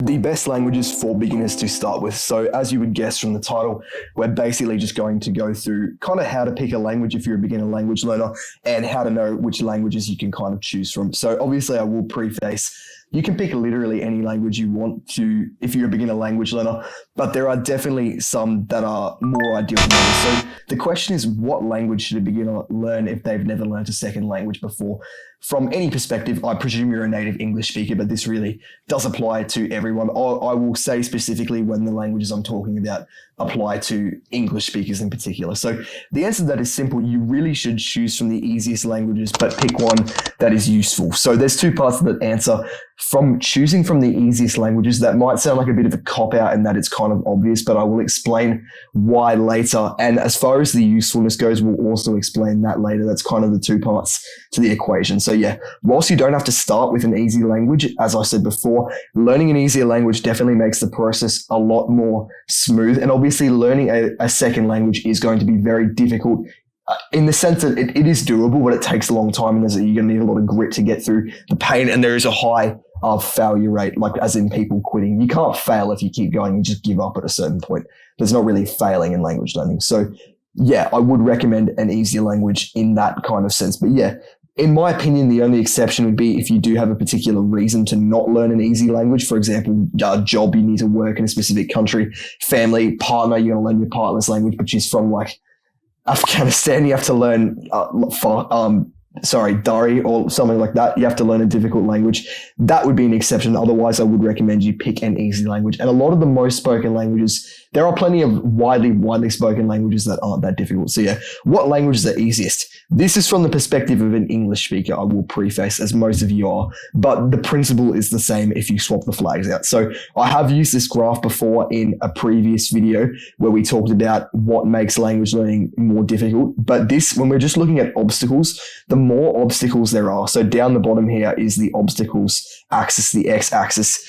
the best languages for beginners to start with. So as you would guess from the title, we're basically just going to go through kind of how to pick a language if you're a beginner language learner and how to know which languages you can kind of choose from. So obviously I will preface, you can pick literally any language you want to if you're a beginner language learner, but there are definitely some that are more ideal than others. So the question is, what language should a beginner learn if they've never learned a second language before? From any perspective, I presume you're a native English speaker, but this really does apply to everyone. I will say specifically when the languages I'm talking about apply to English speakers in particular. So the answer to that is simple. You really should choose from the easiest languages, but pick one that is useful. So there's two parts to that answer. From choosing from the easiest languages, that might sound like a bit of a cop-out in that it's kind of obvious, but I will explain why later. And as far as the usefulness goes, we'll also explain that later. That's kind of the two parts to the equation. So yeah, whilst you don't have to start with an easy language, as I said before, learning an easier language definitely makes the process a lot more smooth. And obviously learning a second language is going to be very difficult in the sense that it is doable, but it takes a long time and you're going to need a lot of grit to get through the pain. And there is a high failure rate, like as in people quitting. You can't fail if you keep going. You just give up at a certain point. There's not really failing in language learning. So yeah, I would recommend an easier language in that kind of sense. But yeah, in my opinion, the only exception would be if you do have a particular reason to not learn an easy language. For example, a job, you need to work in a specific country, family, partner, you're going to learn your partner's language, which is from like Afghanistan. You have to learn Dari or something like that. You have to learn a difficult language. That would be an exception. Otherwise, I would recommend you pick an easy language. And a lot of the most spoken languages, there are plenty of widely spoken languages that aren't that difficult. So yeah, what languages are easiest? This is from the perspective of an English speaker, I will preface, as most of you are, but the principle is the same if you swap the flags out. So I have used this graph before in a previous video where we talked about what makes language learning more difficult. But this, when we're just looking at obstacles, the more obstacles there are, so down the bottom here is the obstacles axis, the x-axis,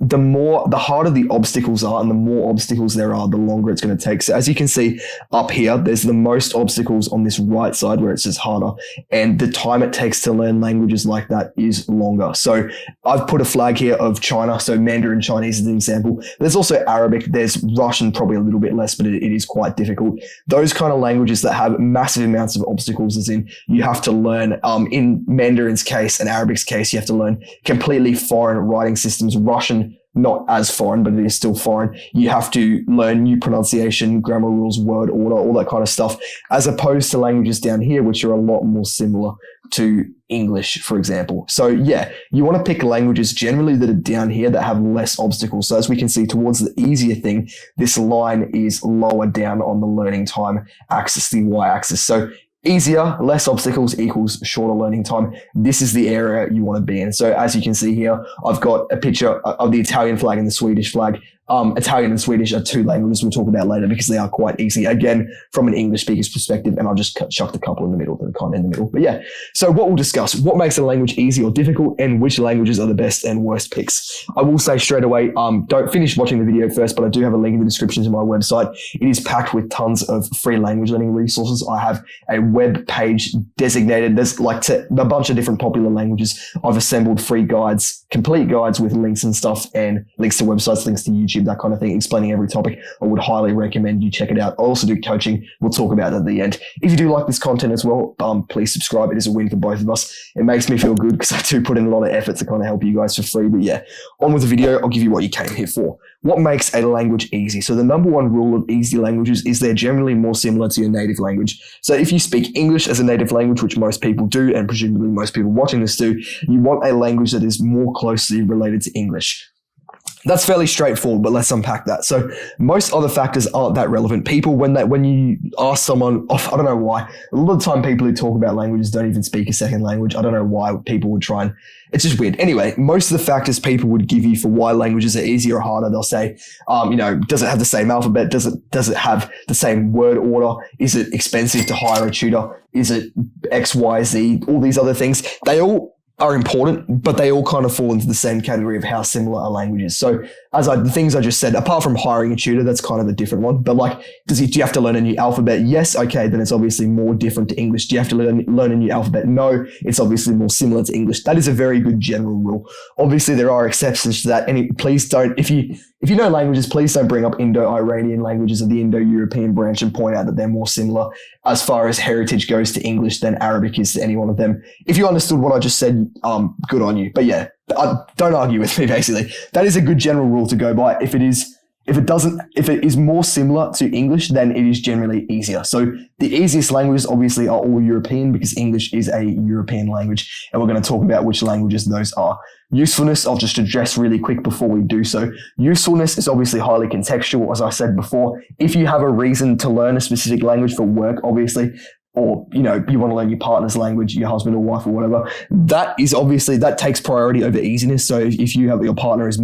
the harder the obstacles are and the more obstacles there are, the longer it's going to take. So as you can see up here, there's the most obstacles on this right side where it says harder, and the time it takes to learn languages like that is longer. So I've put a flag here of China. So Mandarin Chinese is an example. There's also Arabic. There's Russian, probably a little bit less, but it is quite difficult. Those kind of languages that have massive amounts of obstacles, as in you have to learn, in Mandarin's case and Arabic's case, you have to learn completely foreign writing systems. Russian, not as foreign, but it is still foreign. You have to learn new pronunciation, grammar rules, word order, all that kind of stuff, as opposed to languages down here, which are a lot more similar to English, for example. So yeah, you want to pick languages generally that are down here that have less obstacles. So as we can see towards the easier thing, this line is lower down on the learning time axis, the y-axis. So easier, less obstacles equals shorter learning time. This is the area you want to be in. So as you can see here, I've got a picture of the Italian flag and the Swedish flag. Italian and Swedish are two languages we'll talk about later because they are quite easy, again, from an English speaker's perspective, and I'll just chuck the couple in the middle that are kind of in the middle. But yeah, so what we'll discuss, what makes a language easy or difficult, and which languages are the best and worst picks. I will say straight away, don't finish watching the video first, but I do have a link in the description to my website. It is packed with tons of free language learning resources. I have a web page designated. There's like a bunch of different popular languages. I've assembled free guides, complete guides with links and stuff, and links to websites, links to YouTube, that kind of thing, explaining every topic. I would highly recommend you check it out. I also do coaching. We'll talk about it at the end. If you do like this content as well, please subscribe. It is a win for both of us. It makes me feel good because I do put in a lot of effort to kind of help you guys for free. But yeah, on with the video. I'll give you what you came here for. What makes a language easy? So the number one rule of easy languages is they're generally more similar to your native language. So if you speak English as a native language, which most people do, and presumably most people watching this do, you want a language that is more closely related to English. That's fairly straightforward, but let's unpack that. So most other factors aren't that relevant. People, when you ask someone, I don't know why, a lot of the time people who talk about languages don't even speak a second language. I don't know why people would try and, it's just weird. Anyway, most of the factors people would give you for why languages are easier or harder, they'll say, does it have the same alphabet? Does it have the same word order? Is it expensive to hire a tutor? Is it X, Y, Z? All these other things. They all are important, but they all kind of fall into the same category of how similar a language is. So the things I just said, apart from hiring a tutor, that's kind of a different one. But like, do you have to learn a new alphabet? Yes. Okay. Then it's obviously more different to English. Do you have to learn a new alphabet? No. It's obviously more similar to English. That is a very good general rule. Obviously there are exceptions to that. And please don't, if you know languages, please don't bring up Indo-Iranian languages or the Indo-European branch and point out that they're more similar as far as heritage goes to English than Arabic is to any one of them. If you understood what I just said, good on you. But yeah, don't argue with me, basically. That is a good general rule to go by. If it is more similar to English, then it is generally easier. So the easiest languages obviously are all European because English is a European language, and we're going to talk about which languages those are. Usefulness, I'll just address really quick before we do so. Usefulness is obviously highly contextual, as I said before. If you have a reason to learn a specific language for work, obviously, or, you want to learn your partner's language, your husband or wife or whatever, that takes priority over easiness. So if you have your partner is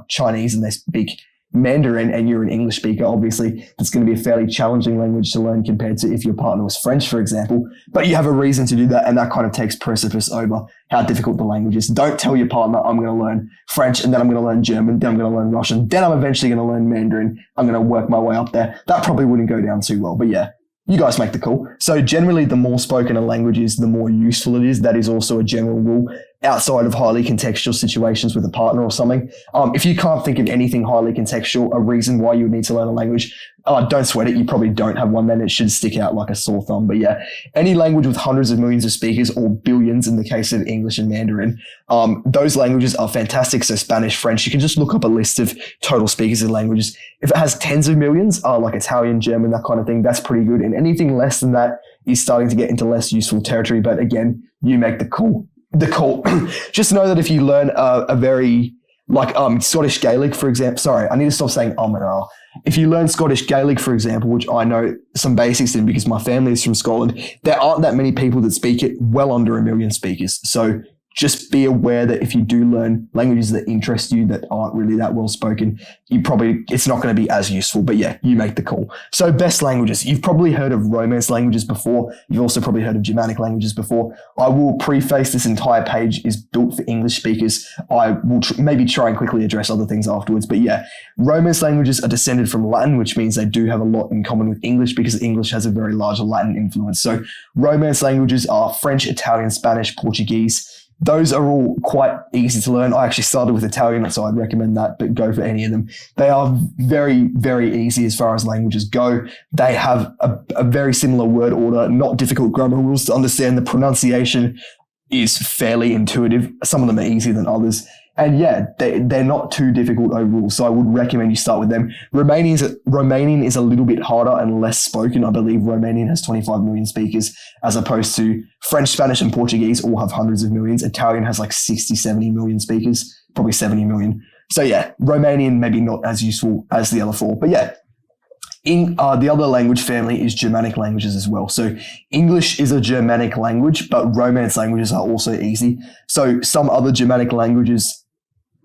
Chinese and they speak Mandarin and you're an English speaker, obviously it's going to be a fairly challenging language to learn compared to if your partner was French, for example. But you have a reason to do that, and that kind of takes precedence over how difficult the language is. Don't tell your partner, I'm going to learn French and then I'm going to learn German, then I'm going to learn Russian, then I'm eventually going to learn Mandarin. I'm going to work my way up there. That probably wouldn't go down too well, but yeah. You guys make the call. So generally, the more spoken a language is, the more useful it is. That is also a general rule outside of highly contextual situations with a partner or something. If you can't think of anything highly contextual, a reason why you would need to learn a language, don't sweat it. You probably don't have one, then it should stick out like a sore thumb. But yeah, any language with hundreds of millions of speakers or billions in the case of English and Mandarin, those languages are fantastic. So Spanish, French, you can just look up a list of total speakers in languages. If it has tens of millions, like Italian, German, that kind of thing, that's pretty good. And anything less than that is starting to get into less useful territory. But again, you make the call. Just know that if you learn a very Scottish Gaelic, for example, sorry, I need to stop saying and ah. If you learn Scottish Gaelic, for example, which I know some basics in because my family is from Scotland, there aren't that many people that speak it, well under 1 million speakers. So just be aware that if you do learn languages that interest you that aren't really that well spoken, it's not going to be as useful. But yeah, you make the call. So best languages. You've probably heard of Romance languages before. You've also probably heard of Germanic languages before. I will preface this entire page is built for English speakers. I will maybe try and quickly address other things afterwards. But yeah, Romance languages are descended from Latin, which means they do have a lot in common with English because English has a very large Latin influence. So Romance languages are French, Italian, Spanish, Portuguese. Those are all quite easy to learn. I actually started with Italian, so I'd recommend that, but go for any of them. They are very, very easy as far as languages go. They have a very similar word order, not difficult grammar rules to understand. The pronunciation is fairly intuitive. Some of them are easier than others. And yeah, they're not too difficult overall, so I would recommend you start with them. Romanian is a little bit harder and less spoken. I believe Romanian has 25 million speakers, as opposed to French, Spanish, and Portuguese all have hundreds of millions. Italian has like 60, 70 million speakers, probably 70 million. So yeah, Romanian maybe not as useful as the other four, but yeah. In the other language family is Germanic languages as well. So English is a Germanic language, but Romance languages are also easy. So some other Germanic languages,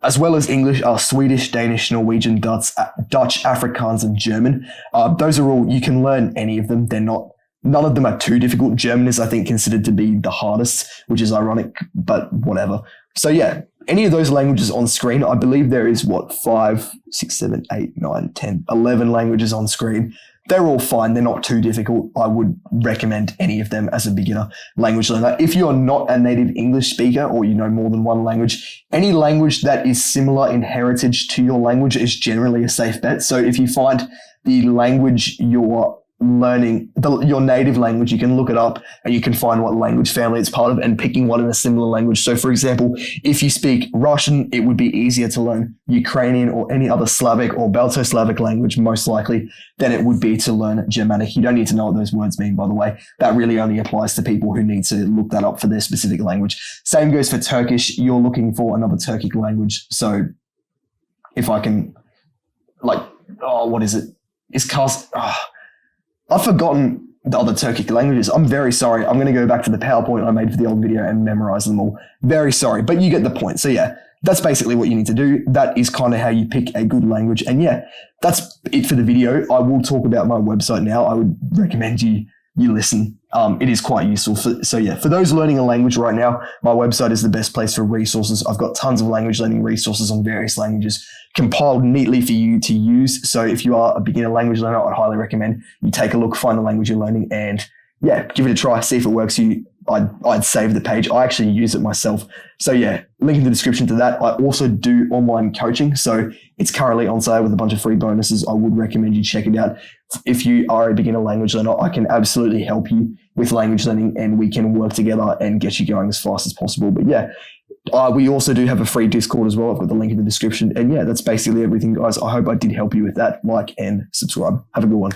as well as English, are Swedish, Danish, Norwegian, Dutch, Afrikaans, and German. Those are all, you can learn any of them. None of them are too difficult. German is, I think, considered to be the hardest, which is ironic, but whatever. So yeah, any of those languages on screen, I believe there is 5, 6, 7, 8, 9, 10, 11 languages on screen. They're all fine. They're not too difficult. I would recommend any of them as a beginner language learner. If you're not a native English speaker or you know more than one language, any language that is similar in heritage to your language is generally a safe bet. So if you find the language you're learning, your native language, you can look it up and you can find what language family it's part of and picking one in a similar language. So for example, if you speak Russian, it would be easier to learn Ukrainian or any other Slavic or Balto-Slavic language, most likely, than it would be to learn Germanic. You don't need to know what those words mean, by the way. That really only applies to people who need to look that up for their specific language. Same goes for Turkish. You're looking for another Turkic language. So if I can, what is it? I've forgotten the other Turkic languages. I'm very sorry. I'm going to go back to the PowerPoint I made for the old video and memorize them all. Very sorry, but you get the point. So yeah, that's basically what you need to do. That is kind of how you pick a good language. And yeah, that's it for the video. I will talk about my website now. I would recommend you you listen. It is quite useful. For those learning a language right now, my website is the best place for resources. I've got tons of language learning resources on various languages compiled neatly for you to use. So if you are a beginner language learner, I'd highly recommend you take a look, find the language you're learning, and give it a try, see if it works for you. I'd save the page. I actually use it myself. So link in the description to that. I also do online coaching. So it's currently on sale with a bunch of free bonuses. I would recommend you check it out. If you are a beginner language learner, I can absolutely help you with language learning, and we can work together and get you going as fast as possible. But we also do have a free Discord as well. I've got the link in the description. And that's basically everything, guys. I hope I did help you with that. Like and subscribe. Have a good one.